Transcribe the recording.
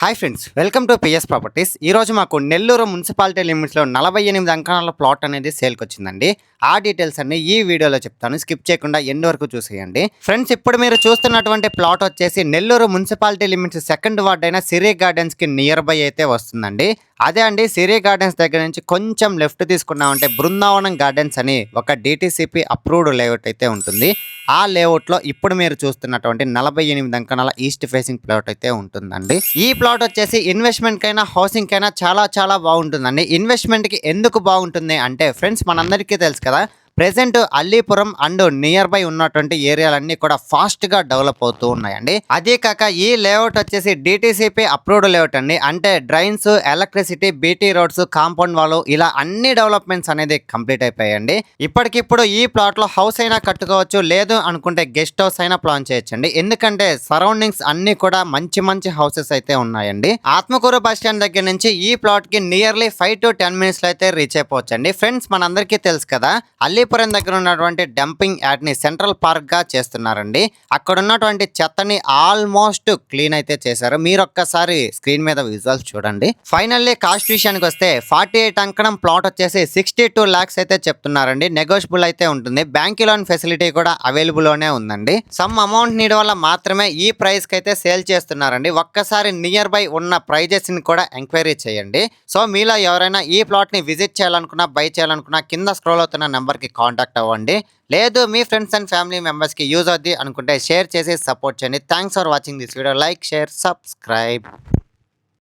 Hi friends, welcome to PS properties. ఈరోజు మాకు Nellore municipality లిమిట్స్లో 48 అంకణాల ప్లాట్ అనేది సేల్కి వచ్చిందండి. ఆ డీటెయిల్స్ అన్ని ఈ వీడియోలో చెప్తాను, స్కిప్ చేయకుండా ఎండ్ వరకు చూసేయండి. ఫ్రెండ్స్, ఇప్పుడు మీరు చూస్తున్నటువంటి ప్లాట్ వచ్చేసి Nellore municipality limits second ward అయిన సిరి గార్డెన్స్కి నియర్ బై అయితే వస్తుందండి. అదే అండి, సిరి గార్డెన్స్ దగ్గర నుంచి కొంచెం లెఫ్ట్ తీసుకున్నామంటే బృందావనం గార్డెన్స్ అని ఒక డిటిసిపి అప్రూవ్డ్ లేఅవుట్ అయితే ఉంటుంది. ఆ లేఅవుట్లో ఇప్పుడు మీరు చూస్తున్నటువంటి 48 అంకణాల ఈస్ట్ ఫేసింగ్ ప్లాట్ అయితే ఉంటుందండి. ఈ ప్లాట్ వచ్చేసి ఇన్వెస్ట్మెంట్ కైనా హౌసింగ్ కైనా చాలా బాగుంటుందండి. ఇన్వెస్ట్మెంట్ కి ఎందుకు బాగుంటుంది అంటే ఫ్రెండ్స్, మనందరికీ తెలుసు కదా, present Allipuram and near by ఉన్నటువంటి ఏరియాలన్నీ కూడా ఫాస్ట్ గా డెవలప్ అవుతూ ఉన్నాయండి. అదే కాక ఈ లేఅవుట్ వచ్చేసి డిటిసిపి అప్రూవ్డ్ లేఅవుట్ అండి. అంటే drains, electricity, BT roads, compound wall ఇలా అన్ని డెవలప్మెంట్స్ అనేది కంప్లీట్ అయిపోయాయండి. ఇప్పటికిప్పుడు ఈ ప్లాట్ లో హౌస్ అయినా కట్టుకోవచ్చు, లేదు అనుకుంటే గెస్ట్ హౌస్ అయినా ప్లాన్ చేయొచ్చండి. ఎందుకంటే సరౌండింగ్స్ అన్ని కూడా మంచి హౌసెస్ అయితే ఉన్నాయండి. ఆత్మకూరు బస్ స్టాండ్ దగ్గర నుంచి ఈ ప్లాట్ కి నియర్లీ 5 to 10 minutes లో అయితే రీచ్ అయిపోవచ్చండి. ఫ్రెండ్స్, మనందరికీ తెలుసు కదా, అల్లీపురం దగ్గర ఉన్నటువంటి డంపింగ్ యార్డ్ ని సెంట్రల్ పార్క్ గా చేస్తున్నారండి. అక్కడ ఉన్నటువంటి చెత్తని ఆల్మోస్ట్ క్లీన్ అయితే చేశారు. మీరు ఒక్కసారి స్క్రీన్ మీద విజువల్స్ చూడండి. ఫైనల్లీ కాస్ట్ విషయానికి వస్తే 48 అంకణం ప్లాట్ వచ్చేసి 62 lakhs అయితే చెప్తున్నారండి. నెగోషియబుల్ అయితే ఉంటుంది. బ్యాంక్ లోన్ ఫెసిలిటీ కూడా అవైలబుల్ లోనే ఉందండి. సమ్ అమౌంట్ నీడ్ వల్ల మాత్రమే ఈ ప్రైస్ కి అయితే సేల్ చేస్తున్నారండి. ఒక్కసారి నియర్ బై ఉన్న ప్రైజెస్ ని కూడా ఎంక్వైరీ చేయండి. సో మీలో ఎవరైనా ఈ ప్లాట్ ని విజిట్ చేయాలనుకున్నా, బై చేయాలనుకున్నా కింద స్క్రోల్ అవుతున్న నెంబర్ కి కాంటాక్ట్ అవ్వండి. లేదు మీ ఫ్రెండ్స్ అండ్ ఫ్యామిలీ మెంబర్స్ కి యూజ్ అవుద్ది అనుకుంటే షేర్ చేసి సపోర్ట్ చేయండి. Thanks for watching this video. Like, share, subscribe.